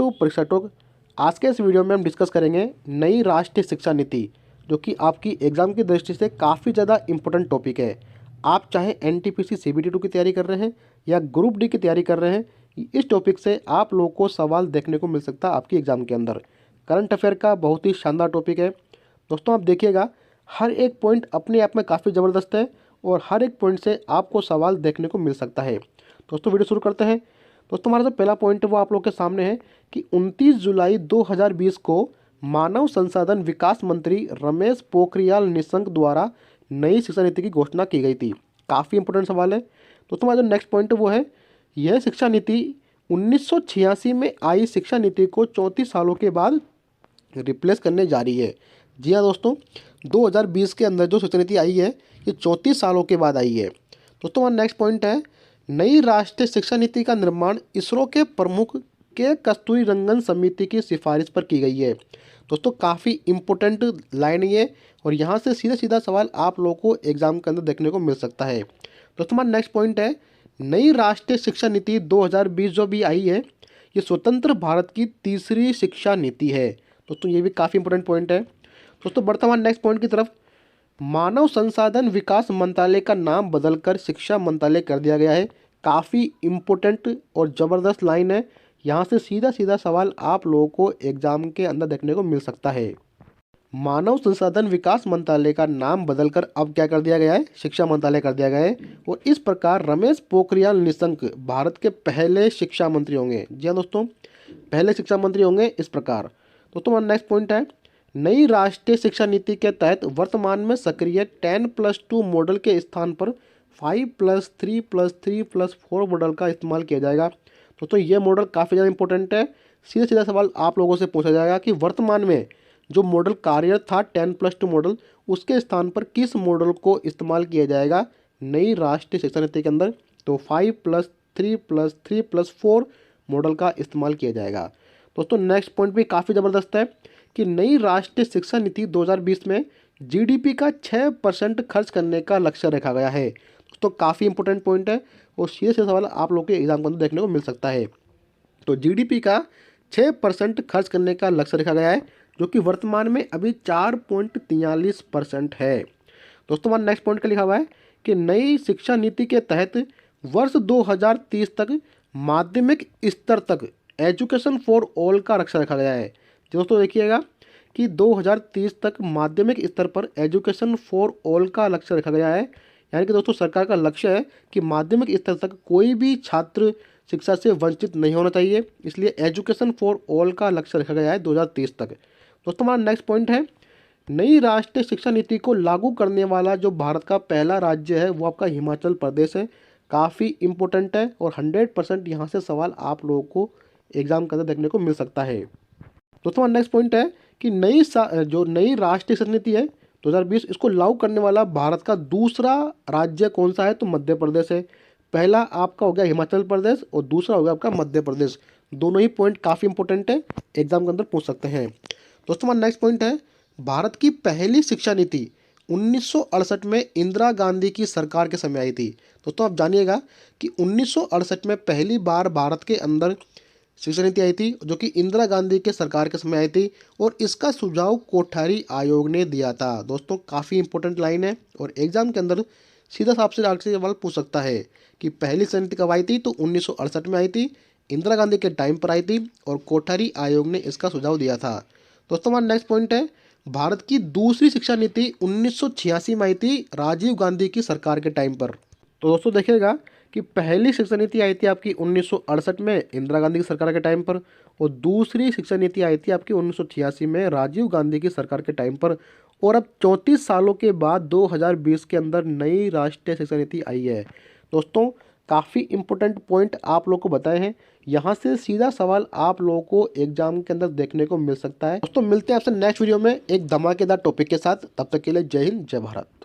To परीक्षा talk. आज के इस वीडियो में हम डिस्कस करेंगे नई राष्ट्रीय शिक्षा नीति, जो कि आपकी एग्ज़ाम की दृष्टि से काफ़ी ज़्यादा इम्पोर्टेंट टॉपिक है। आप चाहे एनटीपीसी सीबीटी 2 की तैयारी कर रहे हैं या ग्रुप डी की तैयारी कर रहे हैं, इस टॉपिक से आप लोगों को सवाल देखने को मिल सकता है आपकी एग्ज़ाम के अंदर। करंट अफेयर का बहुत ही शानदार टॉपिक है दोस्तों। आप देखिएगा, हर एक पॉइंट अपने आप में काफ़ी ज़बरदस्त है और हर एक पॉइंट से आपको सवाल देखने को मिल सकता है। दोस्तों वीडियो शुरू करते हैं। दोस्तों हमारा जो पहला पॉइंट है वो आप लोग के सामने है कि 29 जुलाई 2020 को मानव संसाधन विकास मंत्री रमेश पोखरियाल निशंक द्वारा नई शिक्षा नीति की घोषणा की गई थी। काफ़ी इंपॉर्टेंट सवाल है। दोस्तों हमारा जो नेक्स्ट पॉइंट है वो है, यह शिक्षा नीति 1986 में आई शिक्षा नीति को 34 सालों के बाद रिप्लेस करने जा रही है। जी हाँ दोस्तों, 2020 के अंदर जो शिक्षा नीति आई है ये 34 सालों के बाद आई है। दोस्तों हमारा नेक्स्ट पॉइंट है, नई राष्ट्रीय शिक्षा नीति का निर्माण इसरो के प्रमुख के कस्तूरी रंगन समिति की सिफारिश पर की गई है। दोस्तों काफ़ी इम्पोर्टेंट लाइन ये, और यहाँ से सीधा सीधा सवाल आप लोगों को एग्जाम के अंदर देखने को मिल सकता है। दोस्तों हमारा नेक्स्ट पॉइंट है, नई राष्ट्रीय शिक्षा नीति 2020 जो भी आई है ये स्वतंत्र भारत की तीसरी शिक्षा नीति है। दोस्तों ये भी काफ़ी इंपॉर्टेंट पॉइंट है। दोस्तों बढ़ते हमारे नेक्स्ट पॉइंट की तरफ, मानव संसाधन विकास मंत्रालय का नाम बदलकर शिक्षा मंत्रालय कर दिया गया है। काफ़ी इम्पोर्टेंट और ज़बरदस्त लाइन है, यहाँ से सीधा सीधा सवाल आप लोगों को एग्जाम के अंदर देखने को मिल सकता है। मानव संसाधन विकास मंत्रालय का नाम बदलकर अब क्या कर दिया गया है, शिक्षा मंत्रालय कर दिया गया है। और इस प्रकार रमेश पोखरियाल निशंक भारत के पहले शिक्षा मंत्री होंगे। जी हाँ दोस्तों, पहले शिक्षा मंत्री होंगे इस प्रकार। दोस्तों हमारा नेक्स्ट पॉइंट है, नई राष्ट्रीय शिक्षा नीति के तहत वर्तमान में सक्रिय 10+2 मॉडल के स्थान पर 5+3+3+4 मॉडल का इस्तेमाल किया जाएगा। दोस्तों ये मॉडल काफ़ी ज़्यादा इंपॉर्टेंट है। सीधा सीधा सवाल आप लोगों से पूछा जाएगा कि वर्तमान में जो मॉडल कार्यरत था 10+2 मॉडल, उसके स्थान पर किस मॉडल को इस्तेमाल किया जाएगा नई राष्ट्रीय शिक्षा नीति के अंदर। तो 5+3+3+4 मॉडल का इस्तेमाल किया जाएगा। दोस्तों नेक्स्ट पॉइंट भी काफ़ी ज़बरदस्त है कि नई राष्ट्रीय शिक्षा नीति 2020 में जीडीपी का 6% खर्च करने का लक्ष्य रखा गया है। तो काफ़ी इंपॉर्टेंट पॉइंट है और सीधे से सवाल आप लोगों के एग्जाम के अंदर देखने को मिल सकता है। तो जीडीपी का 6% खर्च करने का लक्ष्य रखा गया है, जो कि वर्तमान में अभी 4.43% है। दोस्तों हमारा नेक्स्ट पॉइंट का लिखा हुआ है कि नई शिक्षा नीति के तहत वर्ष 2030 तक माध्यमिक स्तर तक एजुकेशन फॉर ऑल का लक्ष्य रखा गया है। दोस्तों देखिएगा कि 2030 तक माध्यमिक स्तर पर एजुकेशन फॉर ऑल का लक्ष्य रखा गया है। यानी कि दोस्तों सरकार का लक्ष्य है कि माध्यमिक स्तर तक कोई भी छात्र शिक्षा से वंचित नहीं होना चाहिए, इसलिए एजुकेशन फॉर ऑल का लक्ष्य रखा गया है 2030 तक। दोस्तों हमारा नेक्स्ट पॉइंट है, नई राष्ट्रीय शिक्षा नीति को लागू करने वाला जो भारत का पहला राज्य है वो आपका हिमाचल प्रदेश है। काफ़ी इंपॉर्टेंट है और 100% यहाँ से सवाल आप लोगों को एग्जाम के अंदर देखने को मिल सकता है। दोस्तों हमारा नेक्स्ट पॉइंट है कि जो नई राष्ट्रीय शिक्षा नीति है 2020, इसको लागू करने वाला भारत का दूसरा राज्य कौन सा है, तो मध्य प्रदेश है। पहला आपका हो गया हिमाचल प्रदेश और दूसरा हो गया आपका मध्य प्रदेश। दोनों ही पॉइंट काफ़ी इंपॉर्टेंट है, एग्जाम के अंदर पूछ सकते हैं। दोस्तों हमारा नेक्स्ट पॉइंट है, भारत की पहली शिक्षा नीति 1968 में इंदिरा गांधी की सरकार के समय आई थी। दोस्तों आप जानिएगा कि 1968 में पहली बार भारत के अंदर शिक्षा नीति आई थी, जो कि इंदिरा गांधी के सरकार के समय आई थी और इसका सुझाव कोठारी आयोग ने दिया था। दोस्तों काफ़ी इंपॉर्टेंट लाइन है और एग्जाम के अंदर सीधा आपसे सवाल पूछ सकता है कि पहली शिक्षा नीति कब आई थी, तो 1968 में आई थी, इंदिरा गांधी के टाइम पर आई थी और कोठारी आयोग ने इसका सुझाव दिया था। दोस्तों हमारा नेक्स्ट पॉइंट है, भारत की दूसरी शिक्षा नीति 1986 में आई थी राजीव गांधी की सरकार के टाइम पर। तो दोस्तों देखिएगा कि पहली शिक्षा नीति आई थी आपकी 1968 में इंदिरा गांधी की सरकार के टाइम पर और दूसरी शिक्षा नीति आई थी आपकी 1986 में राजीव गांधी की सरकार के टाइम पर। और अब 34 सालों के बाद 2020 के अंदर नई राष्ट्रीय शिक्षा नीति आई है। दोस्तों काफ़ी इंपॉर्टेंट पॉइंट आप लोग को बताए हैं, यहाँ से सीधा सवाल आप लोगों को एग्जाम के अंदर देखने को मिल सकता है। दोस्तों मिलते हैं आपसे नेक्स्ट वीडियो में एक धमाकेदार टॉपिक के साथ। तब तक के लिए जय हिंद, जय भारत।